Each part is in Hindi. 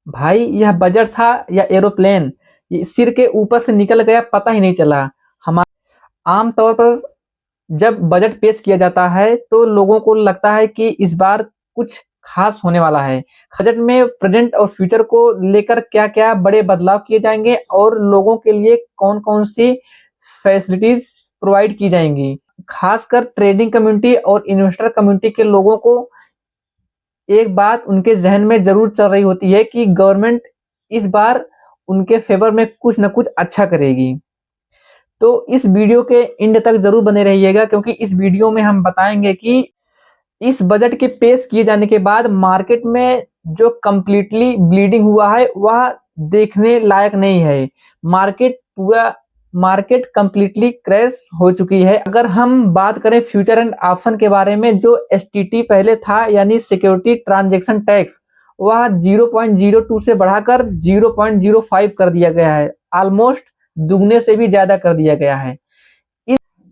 भाई यह बजट था या एरोप्लेन, ये सिर के ऊपर से निकल गया पता ही नहीं चला। हमारे आम तौर पर जब बजट पेश किया जाता है तो लोगों को लगता है कि इस बार कुछ खास होने वाला है। बजट में प्रेजेंट और फ्यूचर को लेकर क्या-क्या बड़े बदलाव किए जाएंगे और लोगों के लिए कौन-कौन सी फैसिलिटीज प्रोवाइड की जाएंगी। खासकर ट्रेडिंग कम्युनिटी और इन्वेस्टर कम्युनिटी के लोगों को एक बात उनके जहन में जरूर चल रही होती है कि गवर्नमेंट इस बार उनके फेवर में कुछ ना कुछ अच्छा करेगी। तो इस वीडियो के एंड तक जरूर बने रहिएगा, क्योंकि इस वीडियो में हम बताएंगे कि इस बजट के पेश किए जाने के बाद मार्केट में जो कंप्लीटली ब्लीडिंग हुआ है वह देखने लायक नहीं है। मार्केट कंप्लीटली क्रैश हो चुकी है। अगर हम बात करें फ्यूचर एंड ऑप्शन के बारे में, जो एसटीटी पहले था यानी सिक्योरिटी ट्रांजैक्शन टैक्स, वह 0.02 से बढ़ाकर 0.05 कर दिया गया है। ऑलमोस्ट दुगने से भी ज्यादा कर दिया गया है।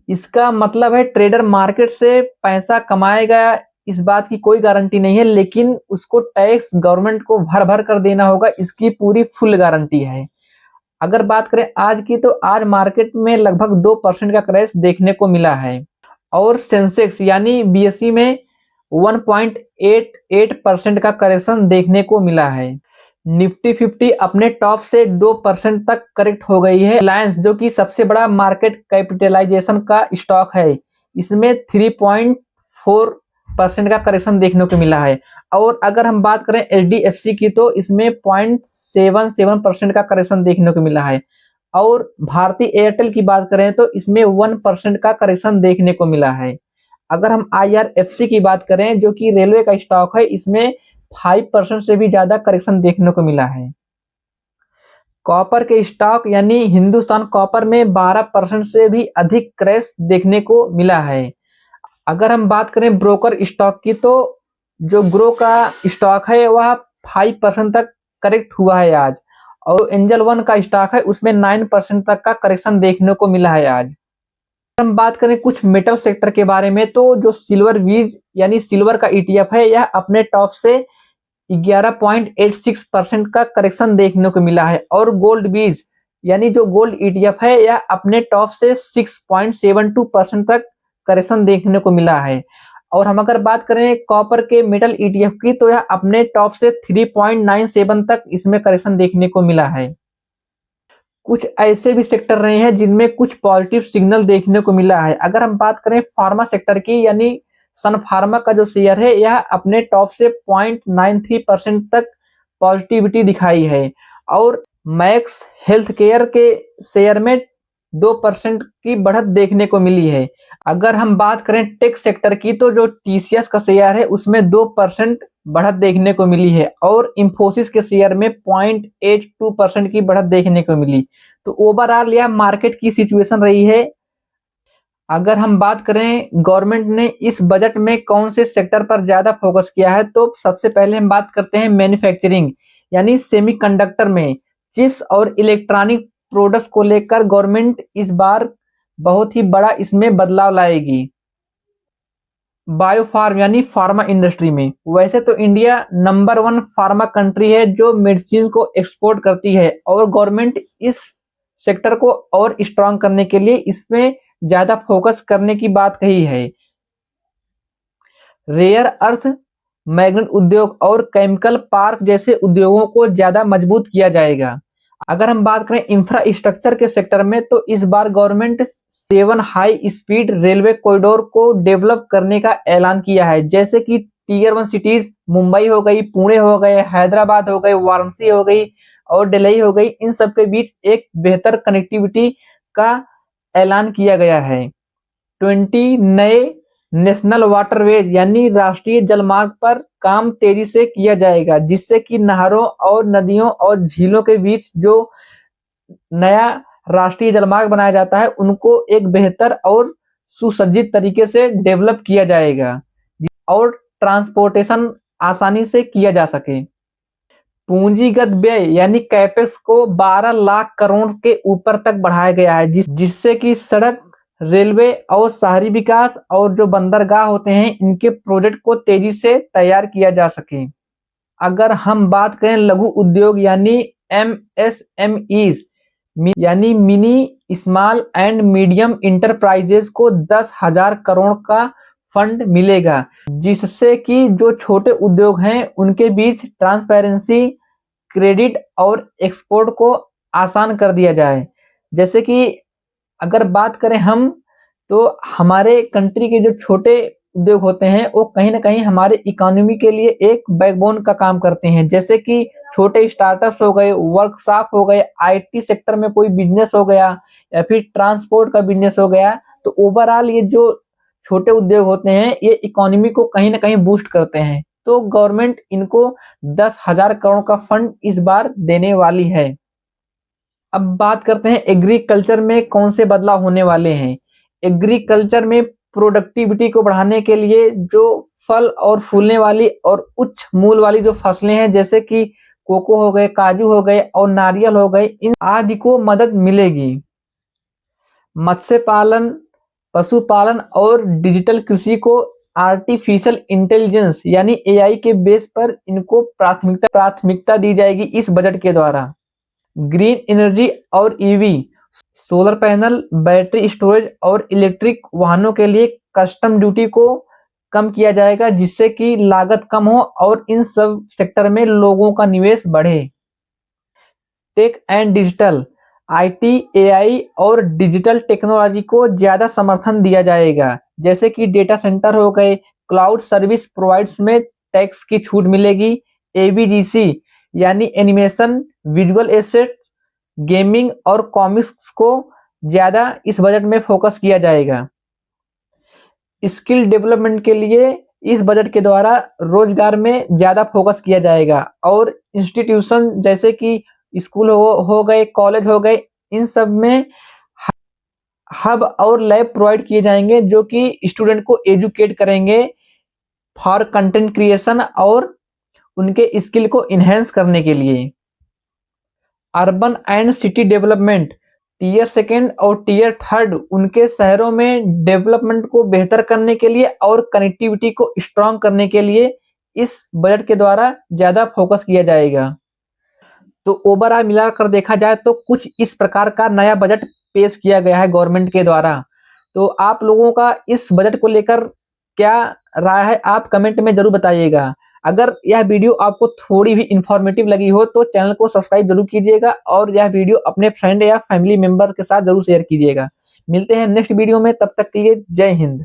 इसका मतलब है ट्रेडर मार्केट से पैसा कमाएगा, इस बात की कोई गारंटी नहीं है, लेकिन उसको टैक्स गवर्नमेंट को भर भर कर देना होगा, इसकी पूरी फुल गारंटी है। अगर बात करें आज की, तो आज मार्केट में लगभग 2% का क्रैश देखने को मिला है और सेंसेक्स यानी बीएसई में 1.88% का करेक्शन देखने को मिला है। निफ्टी 50 अपने टॉप से 2% तक करेक्ट हो गई है। रिलायंस जो कि सबसे बड़ा मार्केट कैपिटलाइजेशन का स्टॉक है, इसमें 3.4% का करेक्शन देखने को मिला है। और अगर हम बात करें एचडीएफसी की, तो इसमें 0.77% का करेक्शन देखने को मिला है। और भारतीय एयरटेल की बात करें तो इसमें 1% का करेक्शन देखने को मिला है। अगर हम आईआरएफसी की बात करें, जो कि रेलवे का स्टॉक है, इसमें 5% से भी ज्यादा करेक्शन देखने को मिला है। कॉपर के स्टॉक यानी हिंदुस्तान कॉपर में 12% से भी अधिक क्रैश देखने को मिला है। अगर हम बात करें ब्रोकर स्टॉक की, तो जो ग्रो का स्टॉक है वह 5% तक करेक्ट हुआ है आज। और एंजल वन का स्टॉक है, उसमें 9% तक का करेक्शन देखने को मिला है आज। हम बात करें कुछ मेटल सेक्टर के बारे में, तो जो सिल्वर बीज यानी सिल्वर का ईटीएफ है, यह अपने टॉप से 11.86% का करेक्शन देखने को मिला है। और गोल्ड बीज यानी जो गोल्ड ईटीएफ है, यह अपने टॉप से 6.72% तक करेक्शन देखने को मिला है। और हम अगर बात करें कॉपर के मेटल ईटीएफ की, तो यह अपने टॉप से 3.97 तक इसमें करेक्शन देखने को मिला है। कुछ ऐसे भी सेक्टर रहे हैं जिनमें कुछ पॉजिटिव सिग्नल देखने को मिला है। अगर हम बात करें फार्मा सेक्टर की, यानी सन फार्मा का जो शेयर है, यह अपने टॉप से 0.93% तक पॉजिटिविटी दिखाई है। और मैक्स हेल्थ केयर के शेयर में 2% की बढ़त देखने को मिली है। अगर हम बात करें टेक सेक्टर की, तो जो टीसीएस का शेयर है उसमें 2% बढ़त देखने को मिली है। और इंफोसिस के शेयर में 0.82% की बढ़त देखने को मिली। तो ओवरऑल यह मार्केट की सिचुएशन रही है। अगर हम बात करें गवर्नमेंट ने इस बजट में कौन से सेक्टर पर ज्यादा फोकस किया है, तो सबसे पहले हम बात करते हैं मैन्युफैक्चरिंग यानी सेमीकंडक्टर में चिप्स और इलेक्ट्रॉनिक प्रोडक्ट्स को लेकर गवर्नमेंट इस बार बहुत ही बड़ा इसमें बदलाव लाएगी। बायोफार्म यानी फार्मा इंडस्ट्री में, वैसे तो इंडिया नंबर 1 फार्मा कंट्री है जो मेडिसिन को एक्सपोर्ट करती है, और गवर्नमेंट इस सेक्टर को और स्ट्रांग करने के लिए इसमें ज्यादा फोकस करने की बात कही है। रेयर अर्थ मैग्नेट उद्योग और केमिकल पार्क जैसे उद्योगों को ज्यादा मजबूत किया जाएगा। अगर हम बात करें इंफ्रास्ट्रक्चर के सेक्टर में, तो इस बार government 7 high speed railway corridor को डेवलप करने का ऐलान किया है, जैसे कि टीयर 1 सिटीज मुंबई हो गई, पुणे हो गए, हैदराबाद हो गई, वाराणसी हो गई और दिल्ली हो गई। इन सब के बीच एक बेहतर कनेक्टिविटी का ऐलान किया गया है। 20 नए नेशनल वाटरवेज यानी राष्ट्रीय जलमार्ग पर काम तेजी से किया जाएगा, जिससे कि नहरों और नदियों और झीलों के बीच जो नया राष्ट्रीय जलमार्ग बनाया जाता है, उनको एक बेहतर और सुसज्जित तरीके से डेवलप किया जाएगा और ट्रांसपोर्टेशन आसानी से किया जा सके। पूंजीगत व्यय यानी कैपेक्स को 12 लाख करोड़ के ऊपर तक बढ़ाया गया है, जिससे कि सड़क, रेलवे और शहरी विकास और जो बंदरगाह होते हैं, इनके प्रोजेक्ट को तेजी से तैयार किया जा सके। अगर हम बात करें लघु उद्योग यानी MSMEs यानी mini small and medium enterprises को 10,000 करोड़ का फंड मिलेगा, जिससे कि जो छोटे उद्योग हैं उनके बीच ट्रांसपेरेंसी, क्रेडिट और एक्सपोर्ट को आसान कर दिया जाए। जैसे कि अगर बात करें हम, तो हमारे कंट्री के जो छोटे उद्योग होते हैं वो कहीं ना कहीं हमारे इकोनॉमी के लिए एक बैकबोन का काम करते हैं। जैसे कि छोटे स्टार्टअप्स हो गए, वर्कशॉप हो गए, IT सेक्टर में कोई बिजनेस हो गया या फिर ट्रांसपोर्ट का बिजनेस हो गया, तो ओवरऑल ये जो छोटे उद्योग होते हैं ये इकोनॉमी को कहीं ना कहीं बूस्ट करते हैं। तो गवर्नमेंट इनको 10,000 करोड़ का फंड इस बार देने वाली है। अब बात करते हैं एग्रीकल्चर में कौन से बदलाव होने वाले हैं। एग्रीकल्चर में प्रोडक्टिविटी को बढ़ाने के लिए जो फल और फूलने वाली और उच्च मूल्य वाली जो फसलें हैं, जैसे कि कोको हो गए, काजू हो गए और नारियल हो गए, इन आदि को मदद मिलेगी। मत्स्य पालन, पशुपालन और डिजिटल कृषि को आर्टिफिशियल इंटेलिजेंस यानी AI के बेस पर इनको प्राथमिकता दी जाएगी इस बजट के द्वारा। ग्रीन एनर्जी और EV, solar panel, battery storage और इलेक्ट्रिक वाहनों के लिए कस्टम ड्यूटी को कम किया जाएगा, जिससे कि लागत कम हो और इन सब सेक्टर में लोगों का निवेश बढ़े। Tech and digital, IT, AI और डिजिटल टेक्नोलॉजी को ज्यादा समर्थन दिया जाएगा। जैसे कि डेटा सेंटर हो गए, क्लाउड सर्विस प्रोवाइडर्स में टैक्स की छूट मिलेगी। ABGC यानी एनिमेशन, विजुअल एसेट, गेमिंग और कॉमिक्स को ज्यादा इस बजट में फोकस किया जाएगा। स्किल डेवलपमेंट के लिए इस बजट के द्वारा रोजगार में ज्यादा फोकस किया जाएगा और इंस्टीट्यूशन जैसे कि स्कूल हो गए, कॉलेज हो गए, इन सब में हब और लैब प्रोवाइड किए जाएंगे जो कि स्टूडेंट को एजुकेट करेंगे फॉर कंटेंट क्रिएशन और उनके स्किल को इन्हेंस करने के लिए। Urban and city development, tier 2 और टियर 3 उनके शहरों में डेवलपमेंट को बेहतर करने के लिए और कनेक्टिविटी को स्ट्रॉन्ग करने के लिए इस बजट के द्वारा ज्यादा फोकस किया जाएगा। तो ओवरऑल मिलाकर देखा जाए तो कुछ इस प्रकार का नया बजट पेश किया गया है गवर्नमेंट के द्वारा। तो आप लोगों का इस बजट को लेकर क्या राय है, आप कमेंट में जरूर बताइएगा। अगर यह वीडियो आपको थोड़ी भी इंफॉर्मेटिव लगी हो तो चैनल को सब्सक्राइब जरूर कीजिएगा और यह वीडियो अपने फ्रेंड या फैमिली मेंबर के साथ जरूर शेयर कीजिएगा। मिलते हैं नेक्स्ट वीडियो में, तब तक के लिए जय हिंद।